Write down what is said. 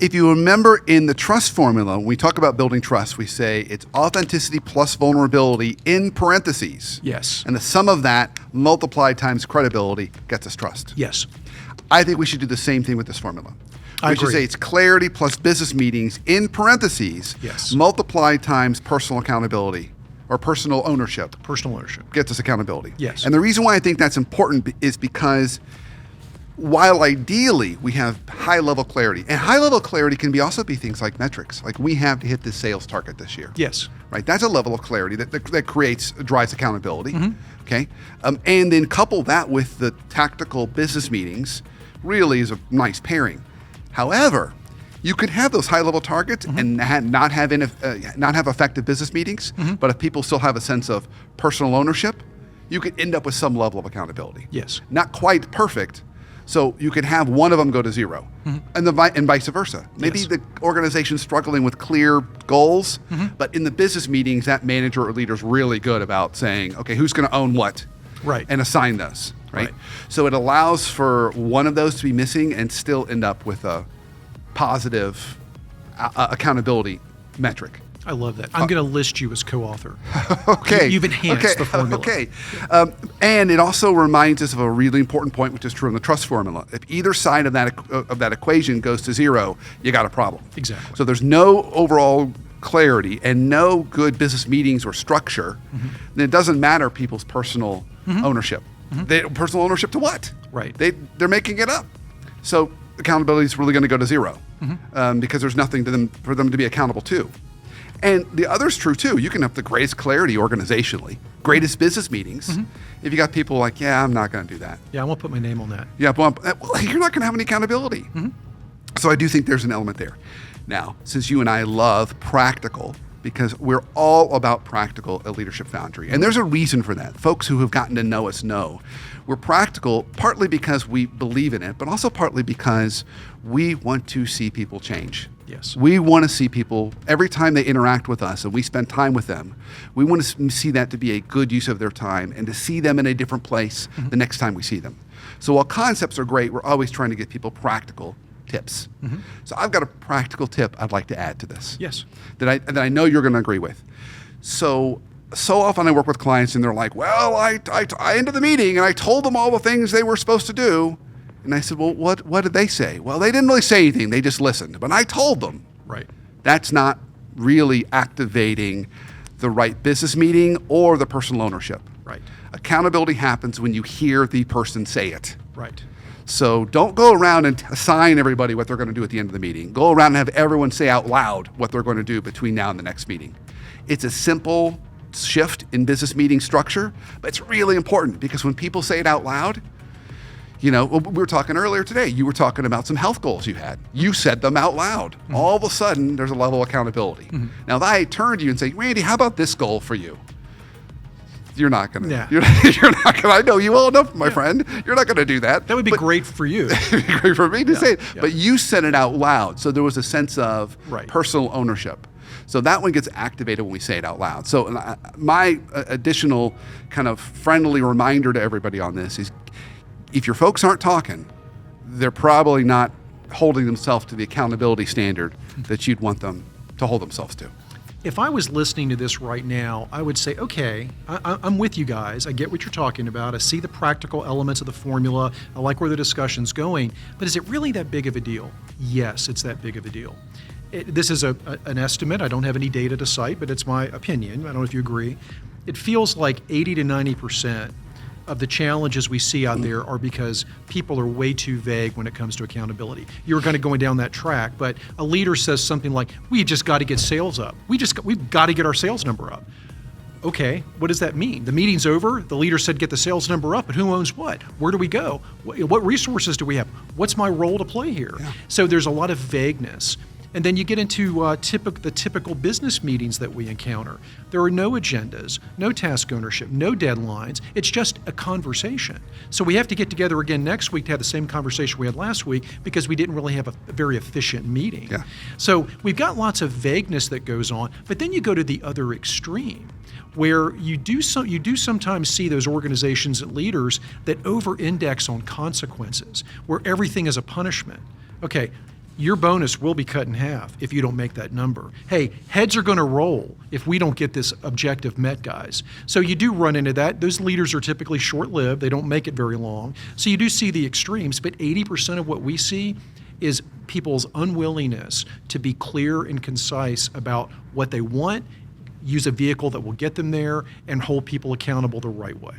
If you remember in the trust formula, when we talk about building trust, we say it's authenticity plus vulnerability in parentheses. Yes. And the sum of that multiplied times credibility gets us trust. Yes. I think we should do the same thing with this formula. I We should agree. say it's clarity plus business meetings in parentheses, Yes. multiplied times personal accountability or personal ownership Personal ownership. gets us accountability. Yes. And the reason why I think that's important is because while ideally we have high level clarity, and high level clarity can also be things like metrics, like we have to hit this sales target this year. Yes. Right, that's a level of clarity that drives accountability. Okay, and then couple that with the tactical business meetings, really is a nice pairing. However, you could have those high level targets and not have effective business meetings, but if people still have a sense of personal ownership, you could end up with some level of accountability. Yes. Not quite perfect. So you could have one of them go to zero, and vice versa. Maybe Yes. the organization's struggling with clear goals, but in the business meetings, that manager or leader's really good about saying, okay, who's going to own what, Right. and assign those, right? Right. So it allows for one of those to be missing and still end up with a positive accountability metric. I love that. I'm going to list you as co-author. Okay. You've enhanced the formula. Okay. And it also reminds us of a really important point, which is true in the trust formula. If either side of that equation goes to zero, you got a problem. Exactly. So there's no overall clarity and no good business meetings or structure, then it doesn't matter people's personal ownership. Personal ownership to what? Right. They're making it up. So accountability is really going to go to zero because there's nothing for them to be accountable to. And the other's true too. You can have the greatest clarity organizationally, greatest business meetings. If you got people like, yeah, I'm not going to do that. Yeah, I won't put my name on that. Yeah, well, you're not going to have any accountability. So I do think there's an element there. Now, since you and I love practical, because we're all about practical at Leadership Foundry, and there's a reason for that. Folks who have gotten to know us know we're practical partly because we believe in it, but also partly because we want to see people change. Yes. We want to see people, every time they interact with us and we spend time with them, we want to see that to be a good use of their time and to see them in a different place the next time we see them. So while concepts are great, we're always trying to get people practical tips. So I've got a practical tip I'd like to add to this. Yes. That I know you're going to agree with. So often I work with clients and they're like, well, I ended the meeting and I told them all the things they were supposed to do. And I said, well, what did they say? Well, they didn't really say anything. They just listened. But I told them. Right. That's not really activating the right business meeting or the personal ownership. Right. Accountability happens when you hear the person say it. Right. So don't go around and assign everybody what they're going to do at the end of the meeting. Go around and have everyone say out loud what they're going to do between now and the next meeting. It's a simple shift in business meeting structure, but it's really important because when people say it out loud, we were talking earlier today, you were talking about some health goals you had. You said them out loud. All of a sudden, there's a level of accountability. Now, if I turn to you and say, Randy, how about this goal for you? You're not going to. Yeah. You're not going to. I know you well enough, my friend. You're not going to do that. That would be great for you. Great for me to say it. Yeah. But you said it out loud. So there was a sense of Right. personal ownership. So that one gets activated when we say it out loud. So my additional kind of friendly reminder to everybody on this is if your folks aren't talking, they're probably not holding themselves to the accountability standard that you'd want them to hold themselves to. If I was listening to this right now, I would say, okay, I'm with you guys. I get what you're talking about. I see the practical elements of the formula. I like where the discussion's going. But is it really that big of a deal? Yes, it's that big of a deal. This is an estimate. I don't have any data to cite, but it's my opinion. I don't know if you agree. It feels like 80 to 90% of the challenges we see out there are because people are way too vague when it comes to accountability. You were kind of going down that track, but a leader says something like, we've just got to get sales up. We've got to get our sales number up. Okay, what does that mean? The meeting's over, the leader said get the sales number up, but who owns what? Where do we go? What resources do we have? What's my role to play here? Yeah. So there's a lot of vagueness. And then you get into the typical business meetings that we encounter. There are no agendas, no task ownership, no deadlines. It's just a conversation. So we have to get together again next week to have the same conversation we had last week because we didn't really have a very efficient meeting. Yeah. So we've got lots of vagueness that goes on, but then you go to the other extreme where you do sometimes see those organizations and leaders that over-index on consequences, where everything is a punishment. Okay, your bonus will be cut in half if you don't make that number. Hey, heads are going to roll if we don't get this objective met, guys. So you do run into that. Those leaders are typically short-lived. They don't make it very long. So you do see the extremes, but 80% of what we see is people's unwillingness to be clear and concise about what they want, use a vehicle that will get them there, and hold people accountable the right way.